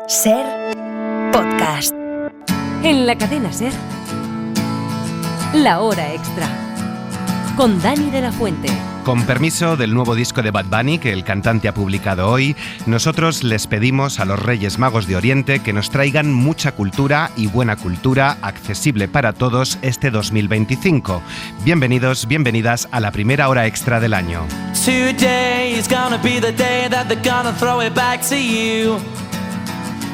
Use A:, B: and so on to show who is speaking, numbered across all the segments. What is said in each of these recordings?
A: SER Podcast.
B: En la cadena SER, La Hora Extra, con Dani de la Fuente.
C: Con permiso del nuevo disco de Bad Bunny que el cantante ha publicado hoy, nosotros les pedimos a los Reyes Magos de Oriente que nos traigan mucha cultura y buena cultura accesible para todos este 2025. Bienvenidos, bienvenidas a la primera hora extra del año.
D: Today is gonna be the day that they're gonna throw it back to you.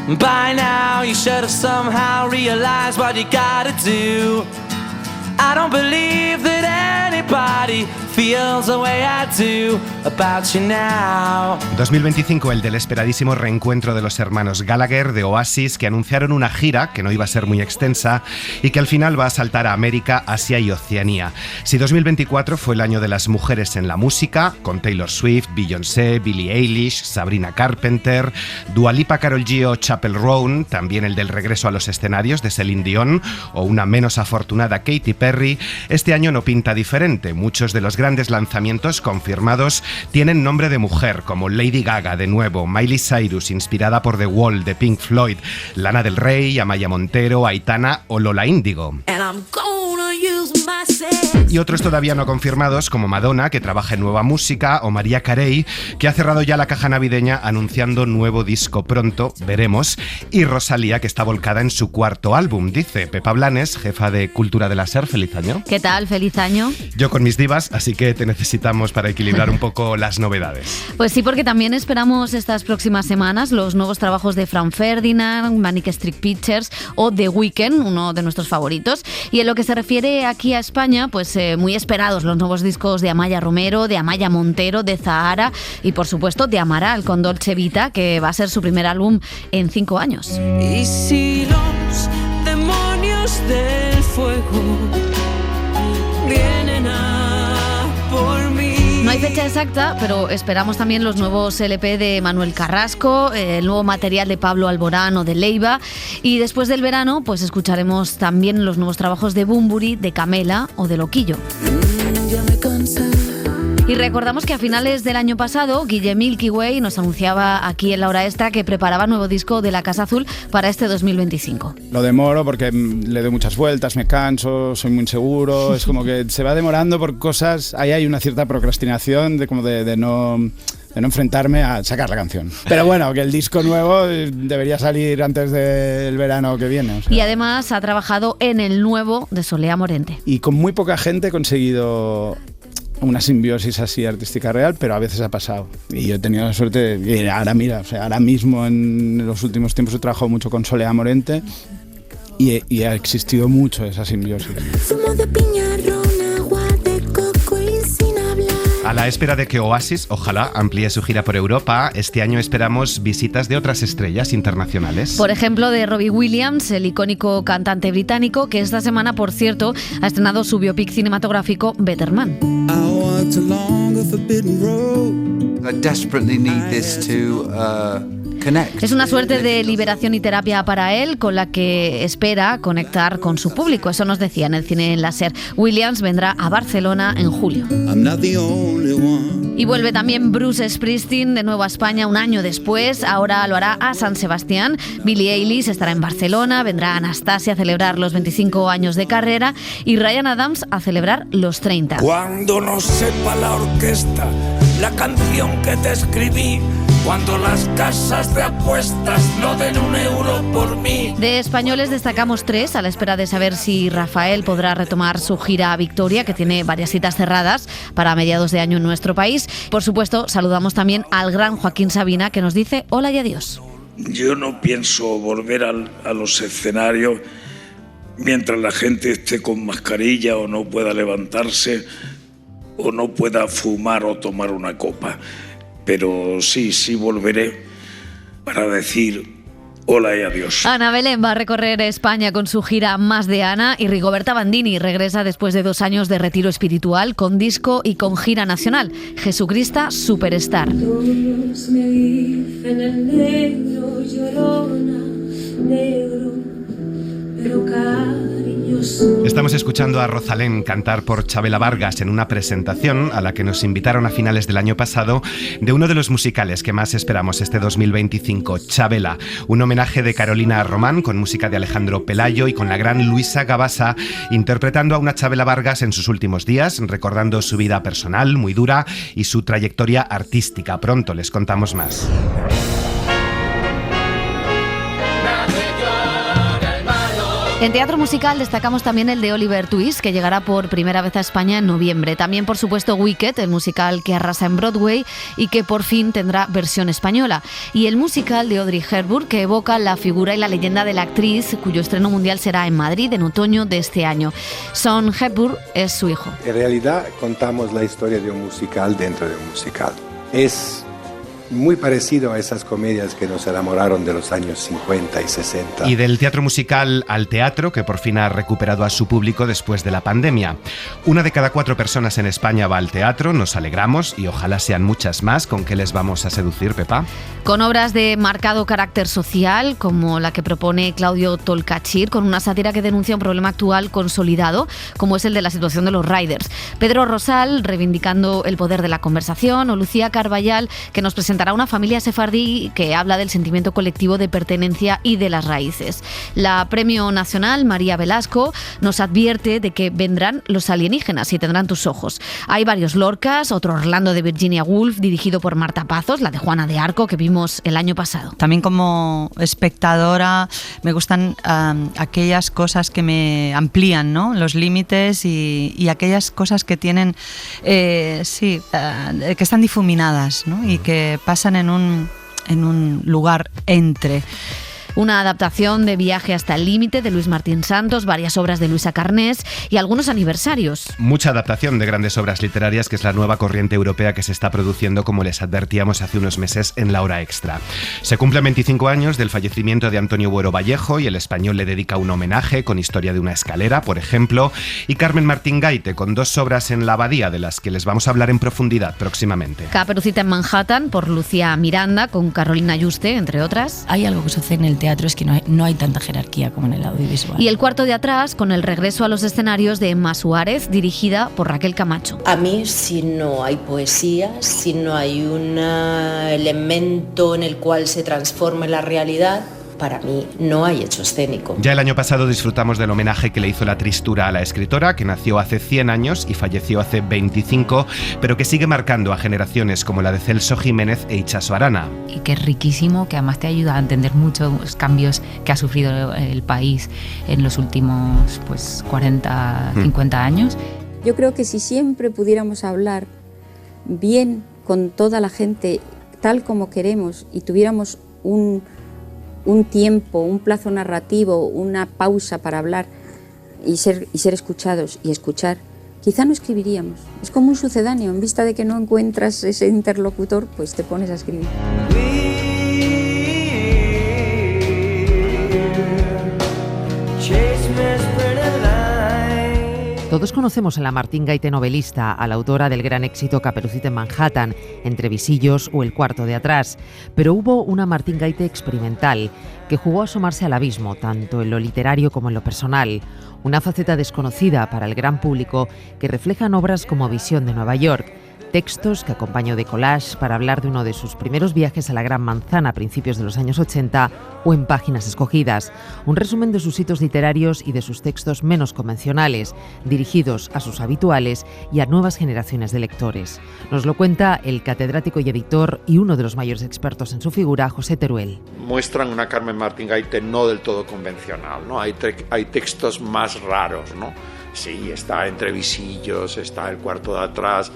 D: By now you should have somehow realized what you gotta do. I don't believe that anybody feels the way I do about you now.
C: 2025, el del esperadísimo reencuentro de los hermanos Gallagher de Oasis, que anunciaron una gira que no iba a ser muy extensa y que al final va a saltar a América, Asia y Oceanía. Si 2024 fue el año de las mujeres en la música, con Taylor Swift, Beyoncé, Billie Eilish, Sabrina Carpenter, Dua Lipa, Karol G o Chappell Roan, también el del regreso a los escenarios de Celine Dion o una menos afortunada Katy Perry, este año no pinta diferente. Muchos de los grandes lanzamientos confirmados tienen nombre de mujer, como Lady Gaga de nuevo, Miley Cyrus, inspirada por The Wall de Pink Floyd, Lana del Rey, Amaya Montero, Aitana o Lola Índigo. Y otros todavía no confirmados, como Madonna, que trabaja en nueva música, o Mariah Carey, que ha cerrado ya la caja navideña anunciando nuevo disco pronto, veremos, y Rosalía, que está volcada en su cuarto álbum, dice Pepa Blanes, jefa de Cultura de la SER. Feliz año.
E: ¿Qué tal? Feliz año.
C: Yo con mis divas, así que te necesitamos para equilibrar un poco las novedades.
E: Pues sí, porque también esperamos estas próximas semanas los nuevos trabajos de Frank Ferdinand, Manic Street Pictures o The Weeknd, uno de nuestros favoritos. Y en lo que se refiere aquí a España, pues muy esperados los nuevos discos de Amaya Romero, de Amaya Montero, de Zahara y por supuesto de Amaral con Dolce Vita, que va a ser su primer álbum en 5 años.
D: Y si los demonios del fuego vienen a por mí.
E: No hay fecha exacta, pero esperamos también los nuevos LP de Manuel Carrasco, el nuevo material de Pablo Alborán o de Leiva, y después del verano pues escucharemos también los nuevos trabajos de Bunbury, de Camela o de Loquillo.
D: Ya me cansé.
E: Y recordamos que a finales del año pasado, Guille Milky Way nos anunciaba aquí en La Hora Extra que preparaba nuevo disco de La Casa Azul para este 2025.
F: Lo demoro porque le doy muchas vueltas, me canso, soy muy inseguro, es como que se va demorando por cosas, ahí hay una cierta procrastinación de no enfrentarme a sacar la canción. Pero bueno, que el disco nuevo debería salir antes del verano que viene. O sea.
E: Y además ha trabajado en el nuevo de Solea Morente.
F: Y con muy poca gente he conseguido una simbiosis así artística real, pero a veces ha pasado. Y yo he tenido la suerte, y ahora mira, o sea, ahora mismo en los últimos tiempos he trabajado mucho con Solea Morente y ha existido mucho esa simbiosis.
C: A la espera de que Oasis, ojalá, amplíe su gira por Europa, este año esperamos visitas de otras estrellas internacionales.
E: Por ejemplo, de Robbie Williams, el icónico cantante británico, que esta semana, por cierto, ha estrenado su biopic cinematográfico Better Man.
G: I desperately need this to connect.
E: Es una suerte de liberación y terapia para él, con la que espera conectar con su público. Eso nos decía en el cine en la SER. Williams vendrá a Barcelona en julio. Y vuelve también Bruce Springsteen de nuevo a España un año después. Ahora lo hará a San Sebastián. Billie Eilish estará en Barcelona. Vendrá Anastasia a celebrar los 25 años de carrera. Y Ryan Adams a celebrar los 30.
H: Cuando no sepa la orquesta la canción que te escribí, cuando las casas de apuestas no den €1 por mí.
E: De españoles destacamos 3 a la espera de saber si Rafael podrá retomar su gira a Victoria, que tiene varias citas cerradas para mediados de año en nuestro país. Por supuesto, saludamos también al gran Joaquín Sabina, que nos dice hola y adiós.
H: Yo no pienso volver a los escenarios mientras la gente esté con mascarilla o no pueda levantarse o no pueda fumar o tomar una copa. Pero sí volveré para decir hola y adiós.
E: Ana Belén va a recorrer España con su gira Más de Ana y Rigoberta Bandini regresa después de 2 años de retiro espiritual con disco y con gira nacional. Jesucrista Superstar.
I: Todos me dicen el negro, llorona, negro, pero cariño
C: Estamos escuchando a Rosalén cantar por Chabela Vargas en una presentación a la que nos invitaron a finales del año pasado de uno de los musicales que más esperamos este 2025, Chabela, un homenaje de Carolina Román con música de Alejandro Pelayo y con la gran Luisa Gabasa interpretando a una Chabela Vargas en sus últimos días, recordando su vida personal muy dura y su trayectoria artística. Pronto les contamos más.
E: En teatro musical destacamos también el de Oliver Twist, que llegará por primera vez a España en noviembre. También, por supuesto, Wicked, el musical que arrasa en Broadway y que por fin tendrá versión española. Y el musical de Audrey Hepburn, que evoca la figura y la leyenda de la actriz, cuyo estreno mundial será en Madrid en otoño de este año. Son Hepburn es su hijo.
J: En realidad contamos la historia de un musical dentro de un musical. Es muy parecido a esas comedias que nos enamoraron de los años 50 y 60.
C: Y del teatro musical al teatro, que por fin ha recuperado a su público después de la pandemia. 1 de cada 4 personas en España va al teatro, nos alegramos y ojalá sean muchas más. ¿Con qué les vamos a seducir, Pepa?
E: Con obras de marcado carácter social, como la que propone Claudio Tolcachir, con una sátira que denuncia un problema actual consolidado, como es el de la situación de los riders. Pedro Rosal, reivindicando el poder de la conversación, o Lucía Carballal, que nos presentará una familia sefardí que habla del sentimiento colectivo de pertenencia y de las raíces. La Premio Nacional, María Velasco, nos advierte de que vendrán los alienígenas y tendrán tus ojos. Hay varios Lorcas, otro Orlando de Virginia Woolf, dirigido por Marta Pazos, la de Juana de Arco, que vimos el año pasado.
K: También como espectadora me gustan aquellas cosas que me amplían, ¿no? Los límites y aquellas cosas que tienen, que están difuminadas, ¿no? Y que pasan en un lugar entre.
E: Una adaptación de Viaje hasta el límite de Luis Martín Santos, varias obras de Luisa Carnés y algunos aniversarios.
C: Mucha adaptación de grandes obras literarias, que es la nueva corriente europea que se está produciendo, como les advertíamos hace unos meses en La Hora Extra. Se cumplen 25 años del fallecimiento de Antonio Buero Vallejo y El Español le dedica un homenaje con Historia de una escalera, por ejemplo, y Carmen Martín Gaite con 2 obras en la Abadía, de las que les vamos a hablar en profundidad próximamente.
E: Caperucita en Manhattan, por Lucía Miranda, con Carolina Yuste, entre otras.
L: Hay algo que sucede en el teatro, es que no hay tanta jerarquía como en el audiovisual.
E: Y El cuarto de atrás, con el regreso a los escenarios de Emma Suárez, dirigida por Raquel Camacho.
M: A mí, si no hay poesía, si no hay un elemento en el cual se transforme la realidad, para mí no hay hecho escénico.
C: Ya el año pasado disfrutamos del homenaje que le hizo La Tristura a la escritora, que nació hace 100 años y falleció hace 25, pero que sigue marcando a generaciones como la de Celso Jiménez e Itxaso Arana.
L: Y que es riquísimo, que además te ayuda a entender muchos cambios que ha sufrido el país en los últimos 40, 50 años.
N: Yo creo que si siempre pudiéramos hablar bien con toda la gente, tal como queremos, y tuviéramos un tiempo, un plazo narrativo, una pausa para hablar y ser escuchados y escuchar, quizá no escribiríamos. Es como un sucedáneo, en vista de que no encuentras ese interlocutor, pues te pones a escribir.
B: Todos conocemos a la Martín Gaite novelista, a la autora del gran éxito Caperucita en Manhattan, Entre visillos o El cuarto de atrás. Pero hubo una Martín Gaite experimental, que jugó a asomarse al abismo, tanto en lo literario como en lo personal. Una faceta desconocida para el gran público que reflejan obras como Visión de Nueva York, textos que acompañó de collage para hablar de uno de sus primeros viajes a la Gran Manzana a principios de los años 80 o En páginas escogidas, un resumen de sus hitos literarios y de sus textos menos convencionales, dirigidos a sus habituales y a nuevas generaciones de lectores. Nos lo cuenta el catedrático y editor y uno de los mayores expertos en su figura, José Teruel.
O: Muestran una Carmen Martín Gaite no del todo convencional, ¿no? Hay textos más raros, ¿no? Sí, está Entre visillos, está El cuarto de atrás,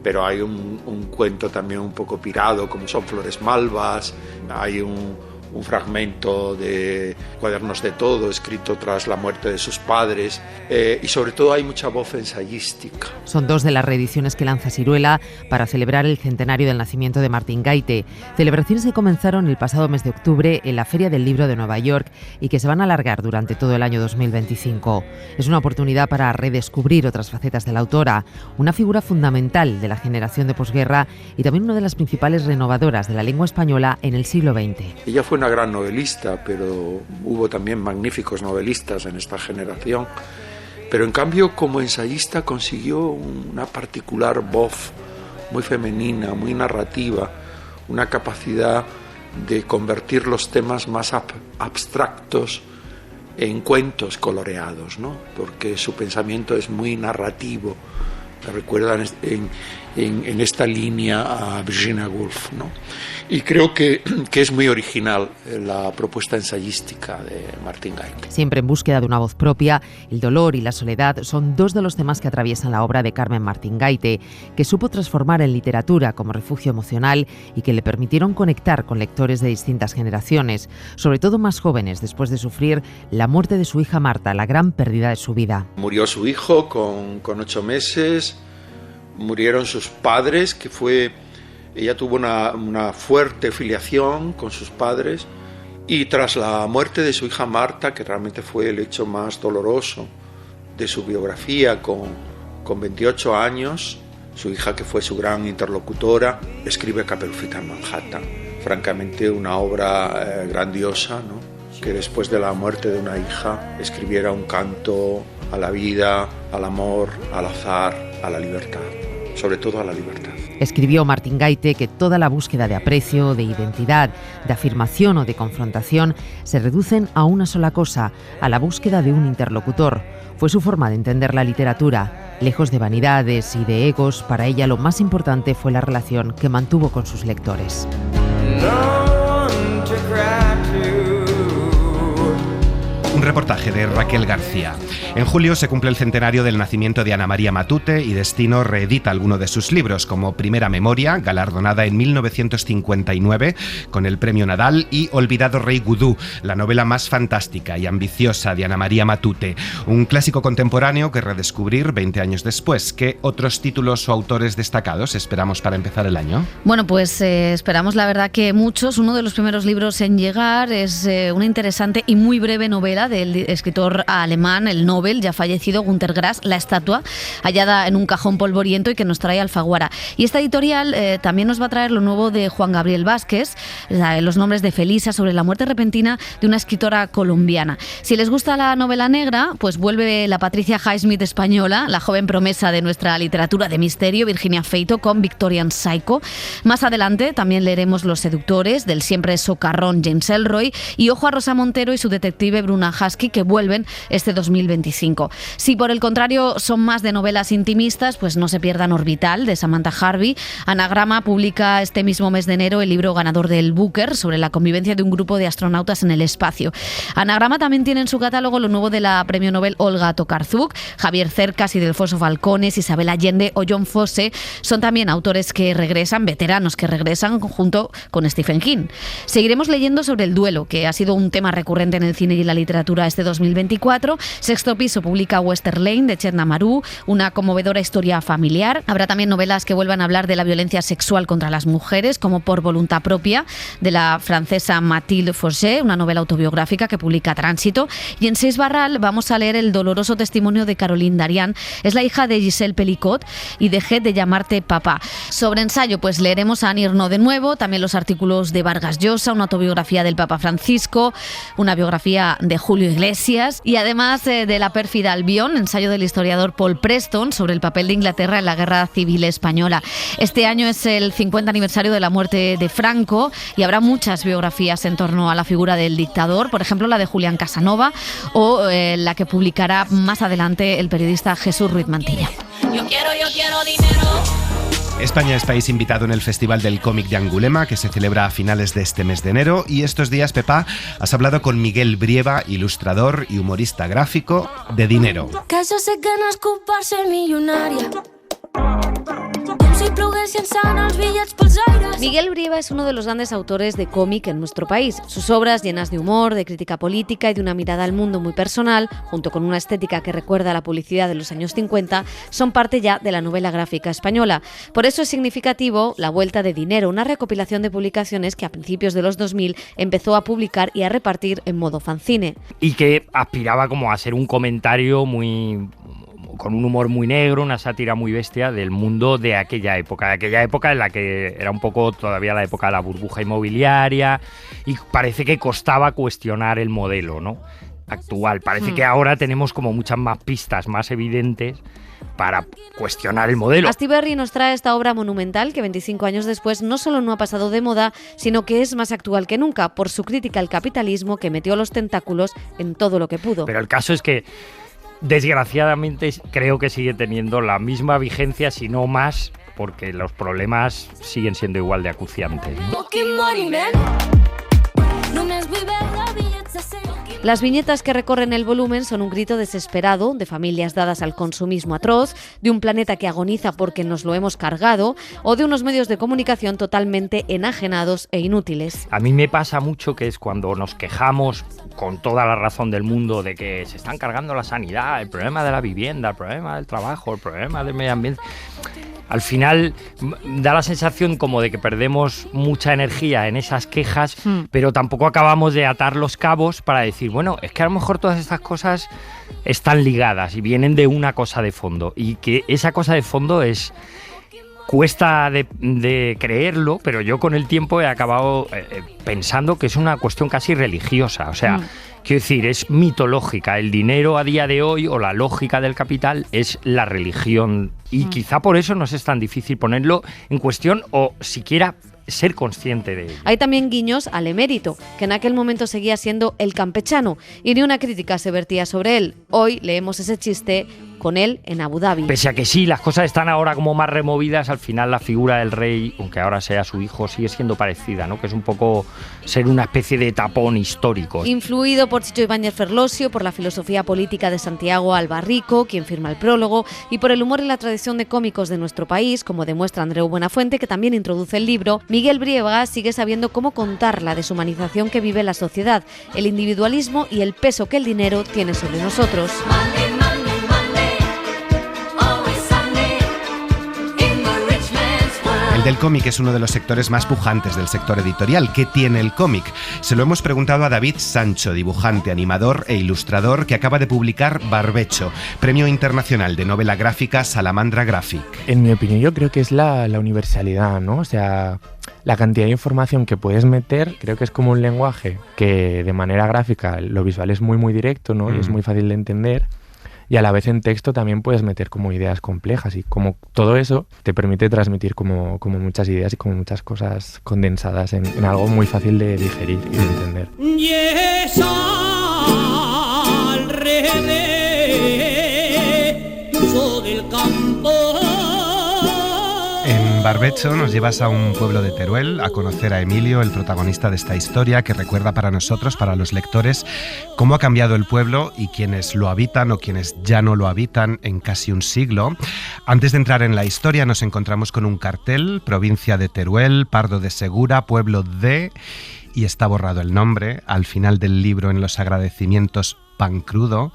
O: pero hay un cuento también un poco pirado, como Son flores malvas, hay un fragmento de Cuadernos de todo, escrito tras la muerte de sus padres, y sobre todo hay mucha voz ensayística.
B: Son 2 de las reediciones que lanza Siruela para celebrar el centenario del nacimiento de Martín Gaite, celebraciones que comenzaron el pasado mes de octubre en la Feria del Libro de Nueva York y que se van a alargar durante todo el año 2025. Es una oportunidad para redescubrir otras facetas de la autora, una figura fundamental de la generación de posguerra y también una de las principales renovadoras de la lengua española en el siglo XX.
O: Ella fue una gran novelista, pero hubo también magníficos novelistas en esta generación, Pero en cambio, como ensayista consiguió una particular voz muy femenina, muy narrativa, una capacidad de convertir los temas más abstractos en cuentos coloreados, ¿no? Porque su pensamiento es muy narrativo. Me recuerda en esta línea a Virginia Woolf, ¿no? Y creo que es muy original la propuesta ensayística de Martín Gaite.
B: Siempre en búsqueda de una voz propia, el dolor y la soledad son dos de los temas que atraviesan la obra de Carmen Martín Gaite, que supo transformar en literatura como refugio emocional y que le permitieron conectar con lectores de distintas generaciones, sobre todo más jóvenes, después de sufrir la muerte de su hija Marta, la gran pérdida de su vida.
O: Murió su hijo con 8 meses, murieron sus padres, ella tuvo una fuerte filiación con sus padres, y tras la muerte de su hija Marta, que realmente fue el hecho más doloroso de su biografía, con 28 años, su hija, que fue su gran interlocutora, escribe Caperucita en Manhattan. Francamente una obra grandiosa, ¿no? Que después de la muerte de una hija escribiera un canto a la vida, al amor, al azar, a la libertad, sobre todo a la libertad.
B: Escribió Martín Gaite que toda la búsqueda de aprecio, de identidad, de afirmación o de confrontación se reducen a una sola cosa, a la búsqueda de un interlocutor. Fue su forma de entender la literatura. Lejos de vanidades y de egos, para ella lo más importante fue la relación que mantuvo con sus lectores.
C: Un reportaje de Raquel García. En julio se cumple el centenario del nacimiento de Ana María Matute y Destino reedita alguno de sus libros, como Primera Memoria, galardonada en 1959 con el Premio Nadal, y Olvidado Rey Gudú, la novela más fantástica y ambiciosa de Ana María Matute, un clásico contemporáneo que redescubrir 20 años después. ¿Qué otros títulos o autores destacados esperamos para empezar el año?
E: Bueno, pues esperamos la verdad que muchos. Uno de los primeros libros en llegar es una interesante y muy breve novela del escritor alemán, el Nobel, ya fallecido, Günter Grass, La estatua, hallada en un cajón polvoriento y que nos trae Alfaguara. Y esta editorial también nos va a traer lo nuevo de Juan Gabriel Vázquez, Los nombres de Felisa, sobre la muerte repentina de una escritora colombiana. Si les gusta la novela negra, pues vuelve la Patricia Highsmith española, la joven promesa de nuestra literatura de misterio, Virginia Feito, con Victorian Psycho. Más adelante también leeremos Los seductores, del siempre socarrón James Ellroy, y Ojo a Rosa Montero y su detective Bruna Husky, que vuelven este 2025. Si por el contrario son más de novelas intimistas, pues no se pierdan Orbital, de Samantha Harvey. Anagrama publica este mismo mes de enero el libro ganador del Booker sobre la convivencia de un grupo de astronautas en el espacio. Anagrama también tiene en su catálogo lo nuevo de la premio Nobel Olga Tokarczuk. Javier Cercas y Delfonso Falcones, Isabel Allende o John Fosse son también autores que regresan, veteranos que regresan junto con Stephen King. Seguiremos leyendo sobre el duelo, que ha sido un tema recurrente en el cine y la literatura este 2024. Sexto Piso publica Western Lane, de Chetna Marú, una conmovedora historia familiar. Habrá también novelas que vuelvan a hablar de la violencia sexual contra las mujeres, como Por voluntad propia, de la francesa Mathilde Forget, una novela autobiográfica que publica Tránsito. Y en Seis Barral vamos a leer el doloroso testimonio de Caroline Darian. Es la hija de Giselle Pelicot y Dejé de llamarte papá. Sobre ensayo, pues leeremos a Annie Ernaux de nuevo, también los artículos de Vargas Llosa, una autobiografía del Papa Francisco, una biografía de Julio Iglesias y además de La pérfida Albión, ensayo del historiador Paul Preston sobre el papel de Inglaterra en la Guerra Civil Española. Este año es el 50 aniversario de la muerte de Franco y habrá muchas biografías en torno a la figura del dictador, por ejemplo la de Julián Casanova o la que publicará más adelante el periodista Jesús Ruiz Mantilla.
A: Yo quiero dinero.
C: España es país invitado en el Festival del Cómic de Angulema, que se celebra a finales de este mes de enero, y estos días, Pepa, has hablado con Miguel Brieva, ilustrador y humorista gráfico, de dinero.
A: Que jo sé que no és culpar ser milionària.
E: Miguel Brieva es uno de los grandes autores de cómic en nuestro país. Sus obras, llenas de humor, de crítica política y de una mirada al mundo muy personal, junto con una estética que recuerda a la publicidad de los años 50, son parte ya de la novela gráfica española. Por eso es significativo La vuelta de dinero, una recopilación de publicaciones que a principios de los 2000 empezó a publicar y a repartir en modo fanzine.
P: Y que aspiraba como a ser un comentario con un humor muy negro, una sátira muy bestia del mundo de aquella época en la que era un poco todavía la época de la burbuja inmobiliaria y parece que costaba cuestionar el modelo, ¿no? actual. Parece que ahora tenemos como muchas más pistas más evidentes para cuestionar el modelo.
E: Astiberri nos trae esta obra monumental que 25 años después no solo no ha pasado de moda, sino que es más actual que nunca por su crítica al capitalismo que metió los tentáculos en todo lo que pudo.
P: Pero el caso es que, desgraciadamente, creo que sigue teniendo la misma vigencia, si no más, porque los problemas siguen siendo igual de acuciantes, ¿no?
E: Las viñetas que recorren el volumen son un grito desesperado de familias dadas al consumismo atroz, de un planeta que agoniza porque nos lo hemos cargado o de unos medios de comunicación totalmente enajenados e inútiles.
P: A mí me pasa mucho que es cuando nos quejamos con toda la razón del mundo de que se están cargando la sanidad, el problema de la vivienda, el problema del trabajo, el problema del medio ambiente. Al final da la sensación como de que perdemos mucha energía en esas quejas, pero tampoco acabamos de atar los cabos para decir, bueno, es que a lo mejor todas estas cosas están ligadas y vienen de una cosa de fondo, y que esa cosa de fondo cuesta de creerlo, pero yo con el tiempo he acabado pensando que es una cuestión casi religiosa, o sea, quiero decir, es mitológica. El dinero a día de hoy, o la lógica del capital, es la religión, y quizá por eso nos es tan difícil ponerlo en cuestión o siquiera ser consciente de ello.
E: Hay también guiños al emérito, que en aquel momento seguía siendo el campechano, y ni una crítica se vertía sobre él. Hoy leemos ese chiste con él en Abu Dhabi.
P: Pese a que sí, las cosas están ahora como más removidas, al final la figura del rey, aunque ahora sea su hijo, sigue siendo parecida, ¿no? Que es un poco ser una especie de tapón histórico.
E: Influido por Chicho Ibáñez Ferlosio, por la filosofía política de Santiago Albarrico, quien firma el prólogo, y por el humor y la tradición de cómicos de nuestro país, como demuestra Andreu Buenafuente, que también introduce el libro, Miguel Brieva sigue sabiendo cómo contar la deshumanización que vive la sociedad, el individualismo y el peso que el dinero tiene sobre nosotros.
C: El del cómic es uno de los sectores más pujantes del sector editorial. ¿Qué tiene el cómic? Se lo hemos preguntado a David Sancho, dibujante, animador e ilustrador, que acaba de publicar Barbecho, Premio Internacional de Novela Gráfica Salamandra Graphic.
Q: En mi opinión, yo creo que es la universalidad, ¿no? O sea, la cantidad de información que puedes meter, creo que es como un lenguaje que de manera gráfica, lo visual es muy, muy directo, ¿no? Y es muy fácil de entender. Y a la vez en texto también puedes meter como ideas complejas, y como todo eso te permite transmitir como muchas ideas y como muchas cosas condensadas en algo muy fácil de digerir y de entender.
D: Y es al regreso del campo.
C: En Barbecho nos llevas a un pueblo de Teruel a conocer a Emilio, el protagonista de esta historia, que recuerda para nosotros, para los lectores, cómo ha cambiado el pueblo y quienes lo habitan o quienes ya no lo habitan en casi un siglo. Antes de entrar en la historia nos encontramos con un cartel: provincia de Teruel, Pardo de Segura, pueblo de... y está borrado el nombre. Al final del libro, en los agradecimientos, Pan Crudo.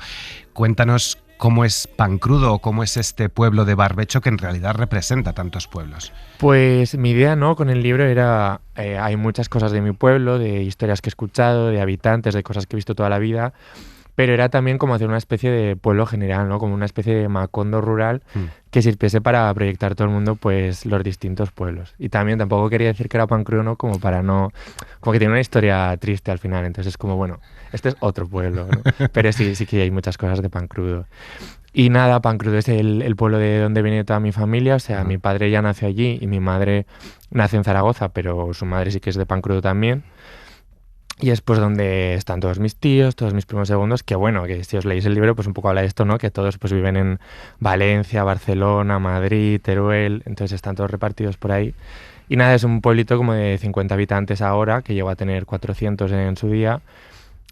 C: Cuéntanos cómo es Pan Crudo, o cómo es este pueblo de Barbecho que en realidad representa tantos pueblos.
Q: Pues mi idea, ¿no?, con el libro era, hay muchas cosas de mi pueblo, de historias que he escuchado, de habitantes, de cosas que he visto toda la vida, pero era también como hacer una especie de pueblo general, ¿no?, como una especie de Macondo rural que sirviese para proyectar todo el mundo, pues, los distintos pueblos. Y también tampoco quería decir que era Pan Crudo, ¿no?, como para no... como que tiene una historia triste al final, entonces es como, bueno, este es otro pueblo, ¿no? Pero sí que hay muchas cosas de Pan Crudo. Y nada, Pan Crudo es el pueblo de donde viene toda mi familia, o sea, mi padre ya nació allí y mi madre nació en Zaragoza, pero su madre sí que es de Pan Crudo también. Y es pues donde están todos mis tíos, todos mis primos segundos, que bueno, que si os leéis el libro pues un poco habla de esto, ¿no? Que todos pues viven en Valencia, Barcelona, Madrid, Teruel, entonces están todos repartidos por ahí. Y nada, es un pueblito como de 50 habitantes ahora, que llegó a tener 400 en su día,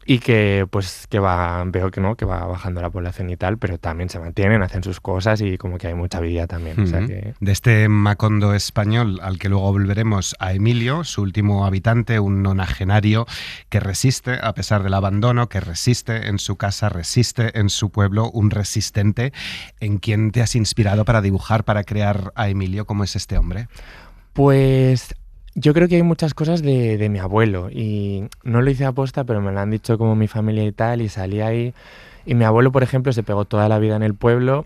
Q: y que pues veo que no, que va bajando la población y tal, pero también se mantienen, hacen sus cosas y como que hay mucha vida también. O sea que...
C: De este Macondo español al que luego volveremos, a Emilio, su último habitante, un nonagenario que resiste a pesar del abandono, que resiste en su casa, resiste en su pueblo, un resistente. ¿En quién te has inspirado para dibujar, para crear a Emilio? ¿Cómo es este hombre?
Q: Pues... yo creo que hay muchas cosas de mi abuelo, y no lo hice aposta, pero me lo han dicho como mi familia y tal, y salí ahí. Y mi abuelo, por ejemplo, se pegó toda la vida en el pueblo,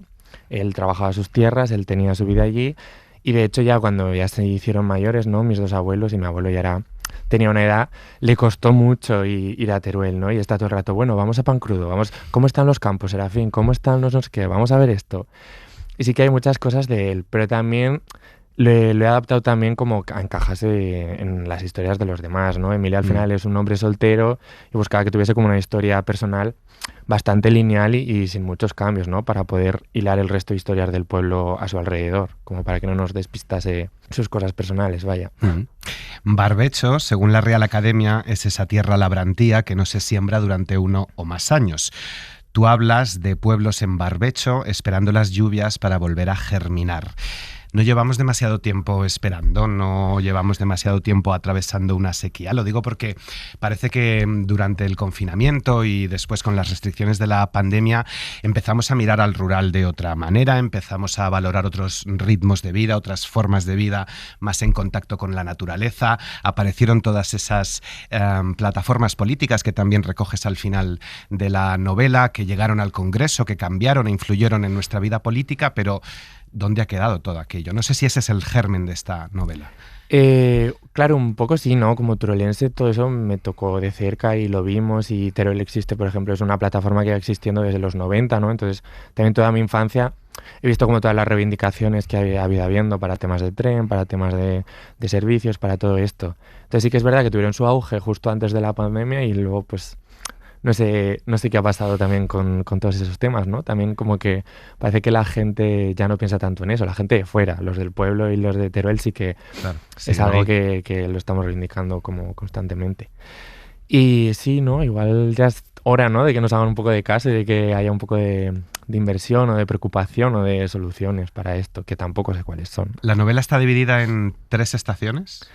Q: él trabajaba sus tierras, él tenía su vida allí, y de hecho ya cuando ya se hicieron mayores, ¿no?, mis dos abuelos, y mi abuelo ya era tenía una edad, le costó mucho ir a Teruel, ¿no? Y está todo el rato, bueno, vamos a Pancrudo, vamos, ¿cómo están los campos, Serafín? ¿Cómo están los no sé qué? Vamos a ver esto. Y sí que hay muchas cosas de él, pero también lo he adaptado también como a encajarse en las historias de los demás, ¿no? Emilia al final es un hombre soltero y buscaba que tuviese como una historia personal bastante lineal y sin muchos cambios, ¿no? Para poder hilar el resto de historias del pueblo a su alrededor, como para que no nos despistase sus cosas personales, vaya.
C: Barbecho, según la Real Academia, es esa tierra labrantía que no se siembra durante 1 o más años. Tú hablas de pueblos en barbecho esperando las lluvias para volver a germinar. No llevamos demasiado tiempo esperando, no llevamos demasiado tiempo atravesando una sequía. Lo digo porque parece que durante el confinamiento y después con las restricciones de la pandemia empezamos a mirar al rural de otra manera, empezamos a valorar otros ritmos de vida, otras formas de vida más en contacto con la naturaleza. Aparecieron todas esas plataformas políticas que también recoges al final de la novela, que llegaron al Congreso, que cambiaron e influyeron en nuestra vida política, pero ¿dónde ha quedado todo aquello? No sé si ese es el germen de esta novela.
Q: Claro, un poco sí, ¿no? Como turolense todo eso me tocó de cerca y lo vimos, y Teruel Existe, por ejemplo, es una plataforma que va existiendo desde los 90, ¿no? Entonces, también toda mi infancia he visto como todas las reivindicaciones que ha habido para temas de tren, para temas de servicios, para todo esto. Entonces sí que es verdad que tuvieron su auge justo antes de la pandemia y luego pues no sé qué ha pasado también con todos esos temas, ¿no? También como que parece que la gente ya no piensa tanto en eso, la gente de fuera, los del pueblo y los de Teruel sí que claro, sí, es algo que lo estamos reivindicando como constantemente. Y sí, ¿no? Igual ya es hora, ¿no? De que nos hagan un poco de caso y de que haya un poco de inversión o de preocupación o de soluciones para esto, que tampoco sé cuáles son.
C: ¿La novela está dividida en 3 estaciones?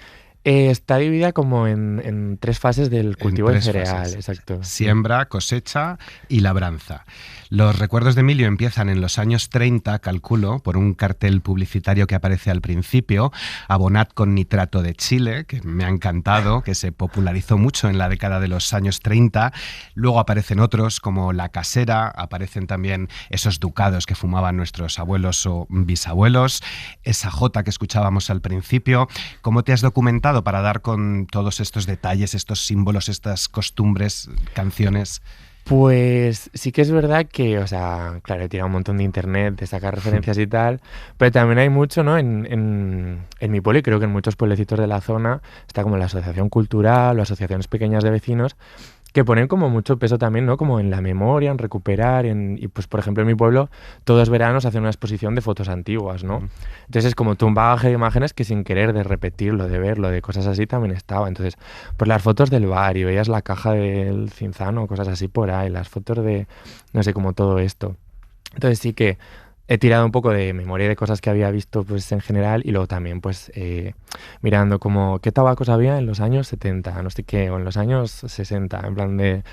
Q: Está dividida como en 3 fases del cultivo de cereal, fases. Exacto.
C: Siembra, cosecha y labranza. Los recuerdos de Emilio empiezan en los años 30, calculo, por un cartel publicitario que aparece al principio, Abonad con nitrato de Chile, que me ha encantado, que se popularizó mucho en la década de los años 30. Luego aparecen otros como La Casera, aparecen también esos ducados que fumaban nuestros abuelos o bisabuelos, esa jota que escuchábamos al principio. ¿Cómo te has documentado para dar con todos estos detalles, estos símbolos, estas costumbres, canciones?
Q: Pues sí que es verdad que, o sea, claro, he tirado un montón de internet, de sacar referencias y tal, pero también hay mucho, ¿no? En mi pueblo, y creo que en muchos pueblecitos de la zona, está como la asociación cultural o asociaciones pequeñas de vecinos, que ponen como mucho peso también, ¿no? Como en la memoria, en recuperar, y pues por ejemplo en mi pueblo todos los veranos hacen una exposición de fotos antiguas, ¿no? Entonces es como un bagaje de imágenes que sin querer de repetirlo, de verlo, de cosas así también estaba. Entonces, pues las fotos del barrio, veías la caja del Cinzano, cosas así por ahí, las fotos de, no sé, como todo esto. Entonces sí que he tirado un poco de memoria de cosas que había visto pues en general, y luego también pues mirando como qué tabacos había en los años 70, no sé qué, o en los años 60, en plan de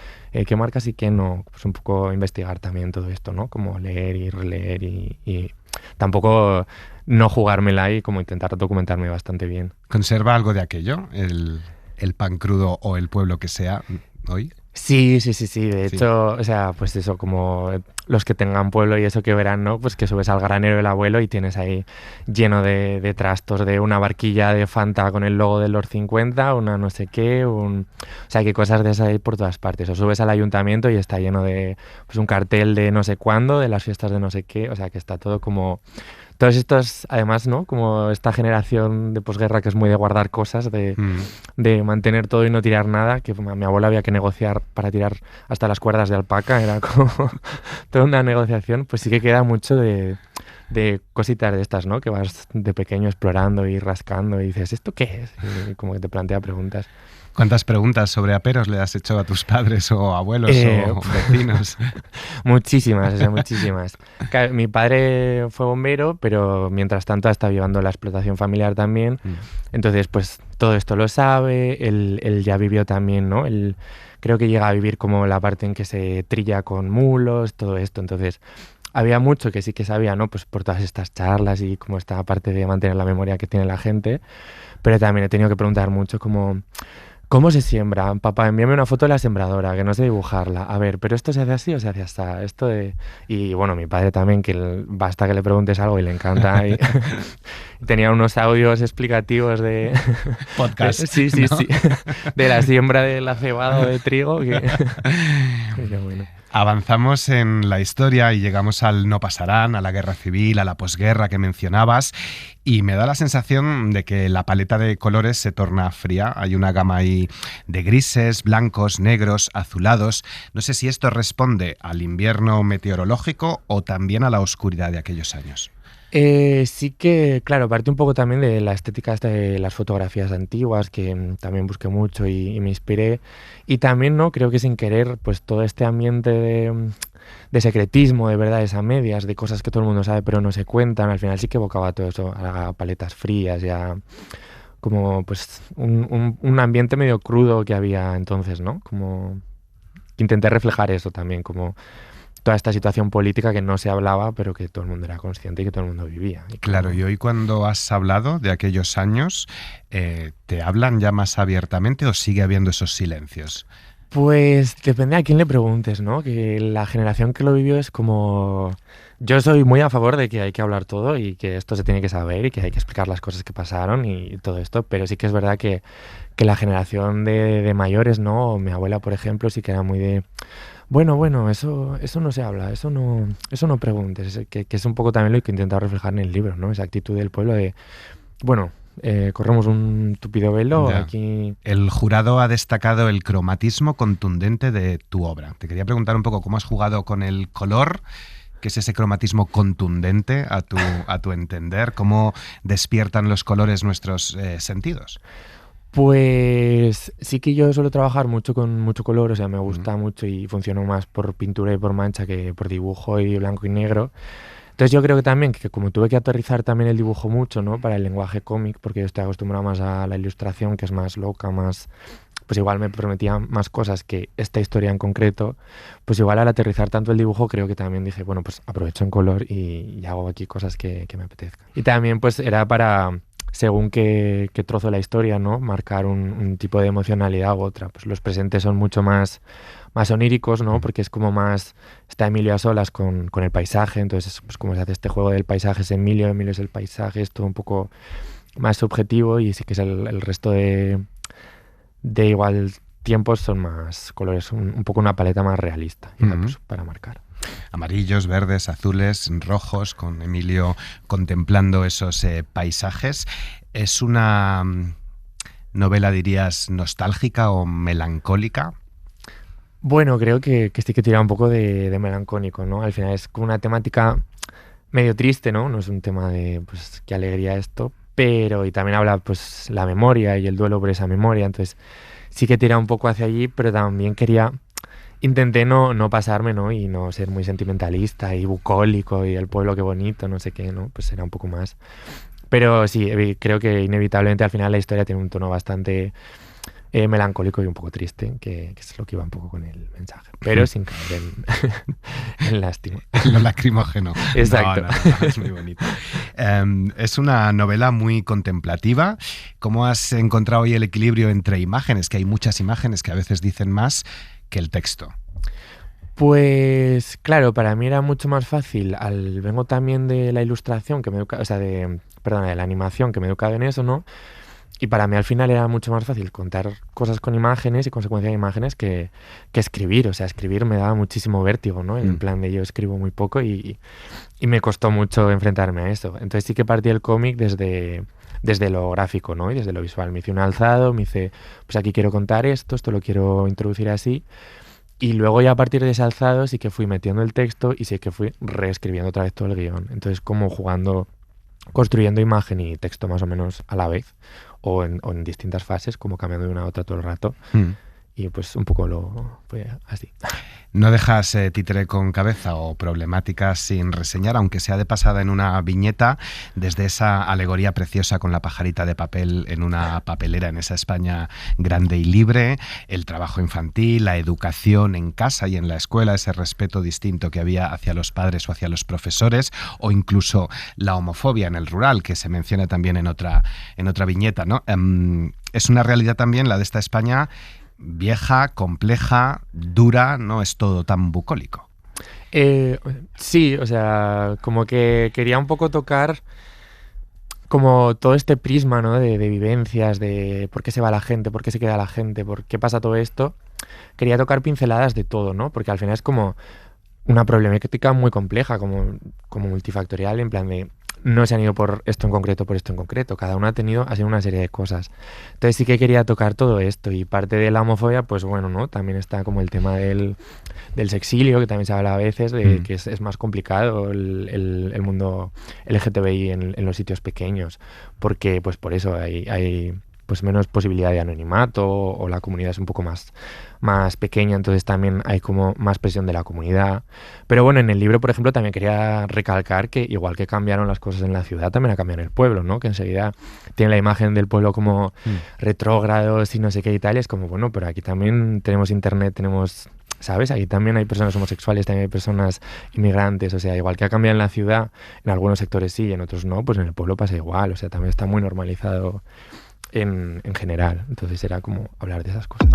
Q: qué marcas y qué no, pues un poco investigar también todo esto, ¿no? Como leer y releer y tampoco no jugármela y como intentar documentarme bastante bien.
C: ¿Conserva algo de aquello, el Pancrudo o el pueblo que sea hoy?
Q: Sí, de hecho, o sea, pues eso, como los que tengan pueblo y eso que verán, ¿no? Pues que subes al granero del abuelo y tienes ahí lleno de trastos, de una barquilla de Fanta con el logo de los 50, una no sé qué, o sea, que cosas de esas hay por todas partes. O subes al ayuntamiento y está lleno de pues un cartel de no sé cuándo, de las fiestas de no sé qué, o sea, que está todo como... Todos estos, además, ¿no? Como esta generación de posguerra que es muy de guardar cosas, de mantener todo y no tirar nada, que a mi abuela había que negociar para tirar hasta las cuerdas de alpaca, era como toda una negociación, pues sí que queda mucho de cositas de estas, ¿no? Que vas de pequeño explorando y rascando y dices, ¿esto qué es? Y como que te plantea preguntas.
C: ¿Cuántas preguntas sobre aperos le has hecho a tus padres o abuelos o vecinos?
Q: Muchísimas, o sea, muchísimas. Mi padre fue bombero, pero mientras tanto está llevando la explotación familiar también. Entonces, pues todo esto lo sabe. Él ya vivió también, ¿no? Él creo que llega a vivir como la parte en que se trilla con mulos, todo esto. Entonces, había mucho que sí que sabía, ¿no? Pues por todas estas charlas y como esta parte de mantener la memoria que tiene la gente. Pero también he tenido que preguntar mucho como... ¿Cómo se siembra? Papá, envíame una foto de la sembradora, que no sé dibujarla. A ver, ¿pero esto se hace así o se hace así? Esto de... Y bueno, mi padre también, que basta que le preguntes algo y le encanta. Y tenía unos audios explicativos de...
C: Podcast.
Q: Sí,
C: ¿no?
Q: sí. De la siembra de la cebada o de trigo. Que... bueno.
C: Avanzamos en la historia y llegamos al no pasarán, a la guerra civil, a la posguerra que mencionabas, y me da la sensación de que la paleta de colores se torna fría. Hay una gama ahí de grises, blancos, negros, azulados. No sé si esto responde al invierno meteorológico o también a la oscuridad de aquellos años.
Q: Sí que, claro, parte un poco también de la estética de las fotografías antiguas, que también busqué mucho y me inspiré. Y también, ¿no? Creo que sin querer, pues todo este ambiente de secretismo, de verdades a medias, de cosas que todo el mundo sabe pero no se cuentan, al final sí que evocaba todo eso a paletas frías y a como pues un ambiente medio crudo que había entonces, ¿no? Como intenté reflejar eso también, como... toda esta situación política que no se hablaba, pero que todo el mundo era consciente y que todo el mundo vivía.
C: Claro, y hoy cuando has hablado de aquellos años, ¿te hablan ya más abiertamente o sigue habiendo esos silencios?
Q: Pues depende a quién le preguntes, ¿no? Que la generación que lo vivió es como... Yo soy muy a favor de que hay que hablar todo y que esto se tiene que saber y que hay que explicar las cosas que pasaron y todo esto, pero sí que es verdad que la generación de mayores, ¿no? Mi abuela, por ejemplo, sí que era muy de... Bueno, eso no se habla, eso no preguntes, que es un poco también lo que he intentado reflejar en el libro, ¿no? Esa actitud del pueblo de, bueno, corremos un tupido velo aquí.
C: El jurado ha destacado el cromatismo contundente de tu obra. Te quería preguntar un poco cómo has jugado con el color, qué es ese cromatismo contundente a tu entender, cómo despiertan los colores nuestros sentidos.
Q: Pues sí que yo suelo trabajar mucho con mucho color, o sea, me gusta mucho y funciono más por pintura y por mancha que por dibujo y blanco y negro. Entonces yo creo que también, que como tuve que aterrizar también el dibujo mucho, ¿no? Para el lenguaje cómic, porque yo estoy acostumbrado más a la ilustración, que es más loca, más... pues igual me prometía más cosas que esta historia en concreto, pues igual al aterrizar tanto el dibujo creo que también dije, bueno, pues aprovecho en color y hago aquí cosas que me apetezcan. Y también pues era para... según qué trozo de la historia, ¿no? Marcar un tipo de emocionalidad u otra. Pues los presentes son mucho más oníricos, ¿no? Porque es como más... Está Emilio a solas con el paisaje, entonces pues como se hace este juego del paisaje es Emilio es el paisaje, es todo un poco más subjetivo y sí que es el resto de igual tiempos son más colores, un poco una paleta más realista, pues, para marcar.
C: Amarillos, verdes, azules, rojos, con Emilio contemplando esos paisajes. ¿Es una novela, dirías, nostálgica o melancólica?
Q: Bueno, creo que sí que tira un poco de melancólico, ¿no? Al final es como una temática medio triste, ¿no? No es un tema de, pues, qué alegría esto, pero y también habla, pues, la memoria y el duelo por esa memoria, entonces sí que tira un poco hacia allí, pero también intenté no pasarme, ¿no? Y no ser muy sentimentalista y bucólico y el pueblo qué bonito, no sé qué, ¿no? Pues era un poco más. Pero sí, creo que inevitablemente al final la historia tiene un tono bastante melancólico y un poco triste, que es lo que iba un poco con el mensaje. Pero sin caer en lástima.
C: Lo lacrimógeno.
Q: Exacto.
C: No, es muy bonito. Es una novela muy contemplativa. ¿Cómo has encontrado hoy el equilibrio entre imágenes? Que hay muchas imágenes que a veces dicen más que el texto.
Q: Pues claro, para mí era mucho más fácil, vengo también de la ilustración, que me de la animación, que me he educado en eso, ¿no? Y para mí al final era mucho más fácil contar cosas con imágenes y consecuencia de imágenes que escribir. O sea, escribir me daba muchísimo vértigo, ¿no? En plan de yo escribo muy poco y me costó mucho enfrentarme a eso. Entonces sí que partí el cómic desde lo gráfico, ¿no? Y desde lo visual. Me hice un alzado, me hice, pues aquí quiero contar esto lo quiero introducir así. Y luego ya a partir de ese alzado sí que fui metiendo el texto y sí que fui reescribiendo otra vez todo el guión. Entonces como construyendo imagen y texto más o menos a la vez o en distintas fases, como cambiando de una a otra todo el rato. Y pues un poco fue así.
C: No dejas títere con cabeza o problemática sin reseñar, aunque sea de pasada en una viñeta, desde esa alegoría preciosa con la pajarita de papel en una papelera en esa España grande y libre, el trabajo infantil, la educación en casa y en la escuela, ese respeto distinto que había hacia los padres o hacia los profesores, o incluso la homofobia en el rural, que se menciona también en otra viñeta, ¿no? es una realidad también la de esta España vieja, compleja, dura, no es todo tan bucólico.
Q: Sí, o sea, como que quería un poco tocar como todo este prisma, ¿no? de vivencias, de por qué se va la gente, por qué se queda la gente, por qué pasa todo esto. Quería tocar pinceladas de todo, ¿no? Porque al final es como una problemática muy compleja, como multifactorial, en plan de no se han ido por esto en concreto, por esto en concreto. Cada uno ha sido una serie de cosas. Entonces sí que quería tocar todo esto, y parte de la homofobia, pues bueno, ¿no? También está como el tema del sexilio, que también se habla a veces, de que es más complicado el mundo LGTBI en los sitios pequeños, porque pues por eso hay pues menos posibilidad de anonimato, o la comunidad es un poco más pequeña, entonces también hay como más presión de la comunidad. Pero bueno, en el libro, por ejemplo, también quería recalcar que igual que cambiaron las cosas en la ciudad, también ha cambiado en el pueblo, ¿no? Que enseguida tiene la imagen del pueblo como retrógrados y no sé qué y tal, y es como, bueno, pero aquí también tenemos internet, tenemos... ¿Sabes? Aquí también hay personas homosexuales, también hay personas inmigrantes, o sea, igual que ha cambiado en la ciudad, en algunos sectores sí, en otros no, pues en el pueblo pasa igual, o sea, también está muy normalizado en general. Entonces era como hablar de esas cosas.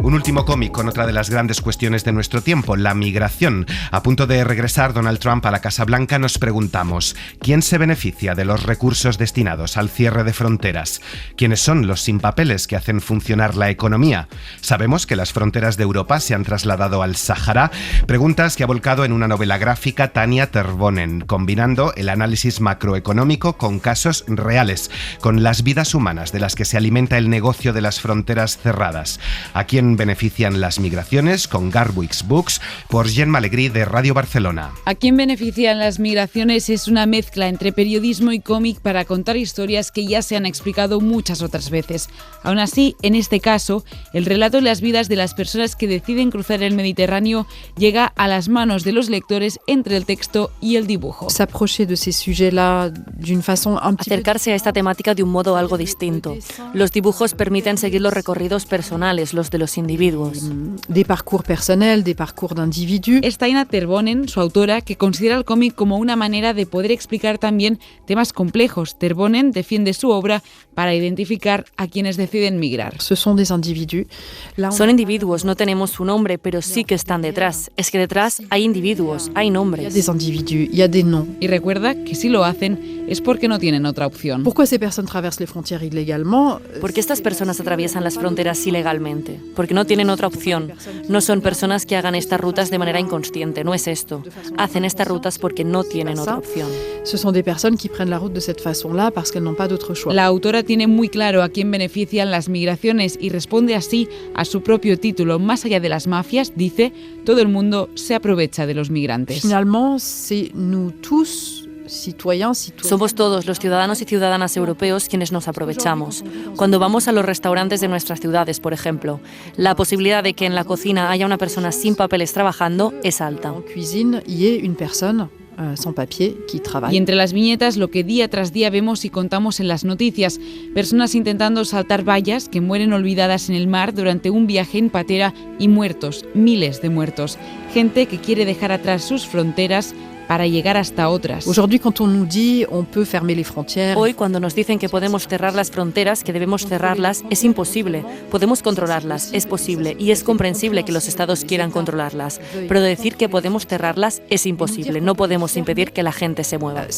C: Un último cómic con otra de las grandes cuestiones de nuestro tiempo, la migración. A punto de regresar Donald Trump a la Casa Blanca, nos preguntamos, ¿quién se beneficia de los recursos destinados al cierre de fronteras? ¿Quiénes son los sin papeles que hacen funcionar la economía? ¿Sabemos que las fronteras de Europa se han trasladado al Sáhara? Preguntas que ha volcado en una novela gráfica Tania Tervonen, combinando el análisis macroeconómico con casos reales, con las vidas humanas de las que se alimenta el negocio de las fronteras cerradas. ¿A quién benefician las migraciones? Con Garwix Books, por Gemma Alegrí de Radio Barcelona.
R: ¿A quién benefician las migraciones? Es una mezcla entre periodismo y cómic para contar historias que ya se han explicado muchas otras veces. Aún así, en este caso, el relato de las vidas de las personas que deciden cruzar el Mediterráneo llega a las manos de los lectores entre el texto y el dibujo.
S: Acercarse a esta temática de un modo algo distinto. Los dibujos permiten seguir los recorridos personales, los de los individuos.
R: Des parcours personnels, des parcours d'individus. Es Tania Tervonen, su autora, que considera el cómic como una manera de poder explicar también temas complejos. Tervonen defiende su obra para identificar a quienes deciden migrar.
S: Son individuos, no tenemos su nombre, pero sí que están detrás. Es que detrás hay individuos, hay nombres.
R: Y recuerda que si lo hacen es porque no tienen otra opción.
S: ¿Por qué estas personas atraviesan las fronteras ilegalmente? Porque no tienen otra opción. No son personas que hagan estas rutas de manera inconsciente, no es esto. Hacen estas rutas porque no tienen otra opción.
R: La autora tiene muy claro a quién benefician las migraciones y responde así a su propio título. Más allá de las mafias, dice, todo el mundo se aprovecha de los migrantes.
S: Somos todos los ciudadanos y ciudadanas europeos quienes nos aprovechamos. Cuando vamos a los restaurantes de nuestras ciudades, por ejemplo, la posibilidad de que en la cocina haya una persona sin papeles trabajando es alta.
R: Y entre las viñetas, lo que día tras día vemos y contamos en las noticias, personas intentando saltar vallas que mueren olvidadas en el mar durante un viaje en patera y muertos, miles de muertos. Gente que quiere dejar atrás sus fronteras para llegar hasta otras.
S: Hoy, cuando nos dicen que podemos cerrar las fronteras, que debemos cerrarlas, es imposible. Podemos controlarlas, es posible, y es comprensible que los estados quieran controlarlas. Pero decir que podemos cerrarlas es imposible. No podemos impedir que la gente se mueva.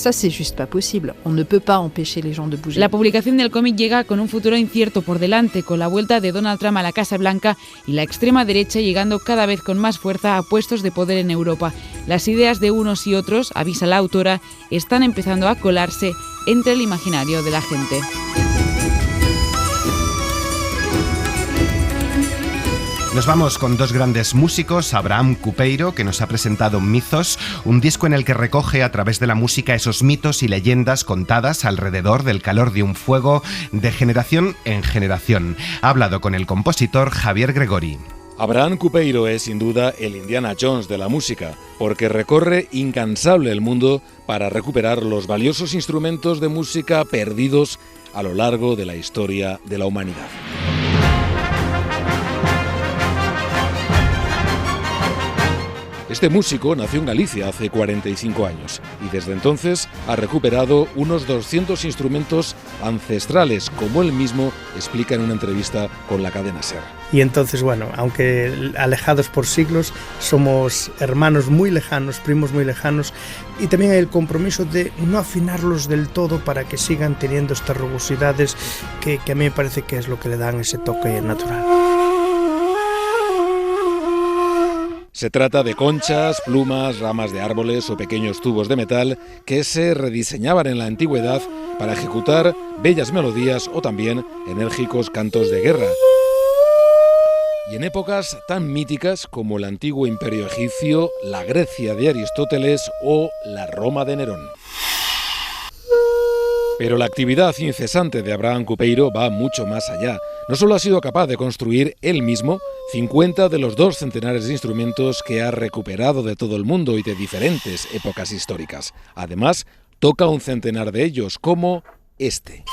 R: La publicación del cómic llega con un futuro incierto por delante, con la vuelta de Donald Trump a la Casa Blanca y la extrema derecha llegando cada vez con más fuerza a puestos de poder en Europa. Las ideas de unos y otros, avisa la autora, están empezando a colarse entre el imaginario de la gente.
C: Nos vamos con dos grandes músicos, Abraham Cupeiro, que nos ha presentado Mythos, un disco en el que recoge a través de la música esos mitos y leyendas contadas alrededor del calor de un fuego de generación en generación. Ha hablado con el compositor Javier Gregori.
T: Abraham Cupeiro es sin duda el Indiana Jones de la música, porque recorre incansable el mundo para recuperar los valiosos instrumentos de música perdidos a lo largo de la historia de la humanidad. Este músico nació en Galicia hace 45 años y desde entonces ha recuperado unos 200 instrumentos ancestrales, como él mismo explica en una entrevista con la cadena SER.
U: Y entonces, bueno, aunque alejados por siglos, somos hermanos muy lejanos, primos muy lejanos, y también hay el compromiso de no afinarlos del todo para que sigan teniendo estas rugosidades que a mí me parece que es lo que le dan ese toque natural.
T: Se trata de conchas, plumas, ramas de árboles o pequeños tubos de metal que se rediseñaban en la antigüedad para ejecutar bellas melodías o también enérgicos cantos de guerra. Y en épocas tan míticas como el antiguo imperio egipcio, la Grecia de Aristóteles o la Roma de Nerón. Pero la actividad incesante de Abraham Cupeiro va mucho más allá. No solo ha sido capaz de construir él mismo 50 de los 2 centenares de instrumentos que ha recuperado de todo el mundo y de diferentes épocas históricas. Además, toca un centenar de ellos, como este.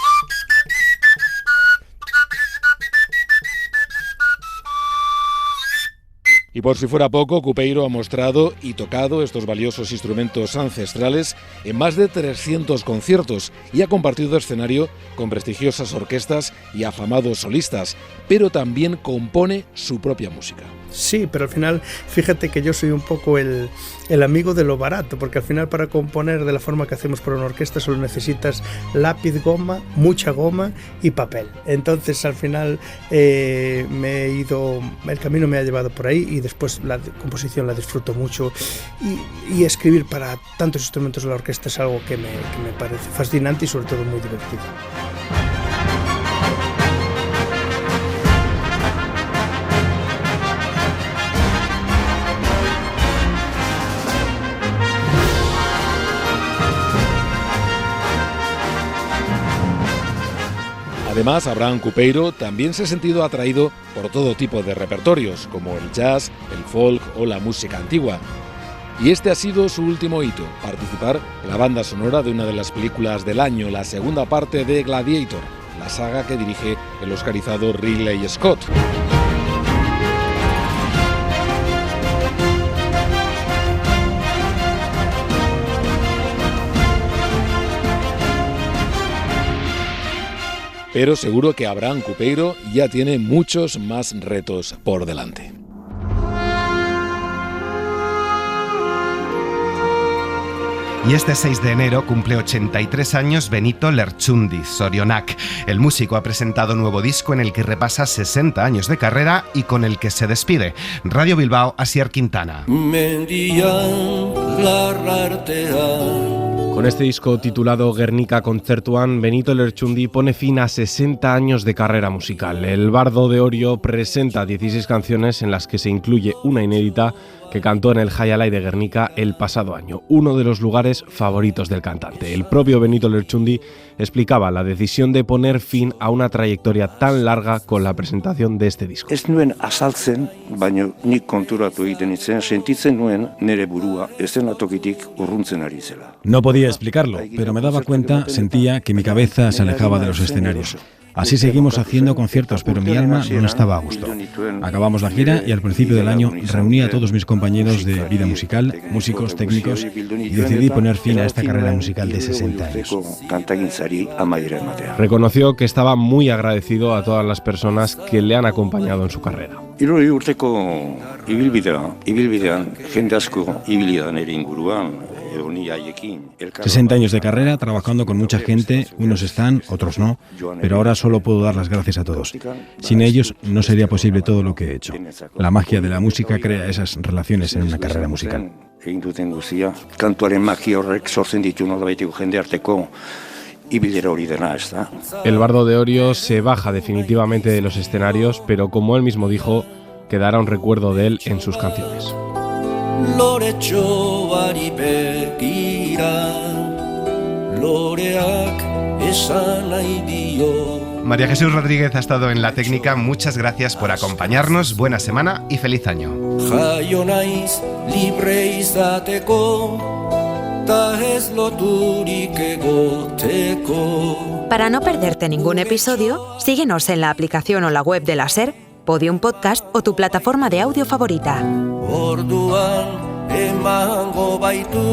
T: Y por si fuera poco, Cupeiro ha mostrado y tocado estos valiosos instrumentos ancestrales en más de 300 conciertos y ha compartido escenario con prestigiosas orquestas y afamados solistas, pero también compone su propia música.
U: Sí, pero al final, fíjate que yo soy un poco el amigo de lo barato, porque al final para componer de la forma que hacemos por una orquesta solo necesitas lápiz, goma, mucha goma y papel. Entonces al final el camino me ha llevado por ahí y después la composición la disfruto mucho y escribir para tantos instrumentos de la orquesta es algo que me parece fascinante y sobre todo muy divertido.
T: Además, Abraham Cupeiro también se ha sentido atraído por todo tipo de repertorios, como el jazz, el folk o la música antigua. Y este ha sido su último hito, participar en la banda sonora de una de las películas del año, la segunda parte de Gladiator, la saga que dirige el oscarizado Ridley Scott. Pero seguro que Abraham Cupeiro ya tiene muchos más retos por delante.
C: Y este 6 de enero cumple 83 años Benito Lertxundi, Zorionak. El músico ha presentado nuevo disco en el que repasa 60 años de carrera y con el que se despide. Radio Bilbao, Asier Quintana.
V: Con este disco titulado Guernica Concertuan, Benito Lertxundi pone fin a 60 años de carrera musical. El Bardo de Orio presenta 16 canciones en las que se incluye una inédita que cantó en el Jai Alai de Guernica el pasado año, uno de los lugares favoritos del cantante. El propio Benito Lertxundi explicaba la decisión de poner fin a una trayectoria tan larga con la presentación de este disco.
W: Ez nuen azaltzen, baina nik konturatu egiten itzen, sentitzen nuen nere burua eszenatokitik urruntzen ari zela.
X: No podía explicarlo, pero me daba cuenta, sentía que mi cabeza se alejaba de los escenarios. Así seguimos haciendo conciertos, pero mi alma no estaba a gusto. Acabamos la gira y al principio del año reuní a todos mis compañeros de vida musical, músicos, técnicos, y decidí poner fin a esta carrera musical de 60 años.
V: Reconoció que estaba muy agradecido a todas las personas que le han acompañado en su carrera.
X: 60 años de carrera, trabajando con mucha gente, unos están, otros no, pero ahora solo puedo dar las gracias a todos. Sin ellos no sería posible todo lo que he hecho. La magia de la música crea esas relaciones en una carrera musical.
V: El Bardo de Orio se baja definitivamente de los escenarios, pero como él mismo dijo, quedará un recuerdo de él en sus canciones.
D: Loretxoari begira, loreak esan nahi dio.
C: María Jesús Rodríguez ha estado en la técnica. Muchas gracias por acompañarnos. Buena semana y feliz año.
D: Jaio naiz libre izateko, ta ez loturik egoteko.
Y: Para no perderte ningún episodio, síguenos en la aplicación o la web de la SER, Podium Podcast o tu plataforma de audio favorita.
D: Orduan emango baitu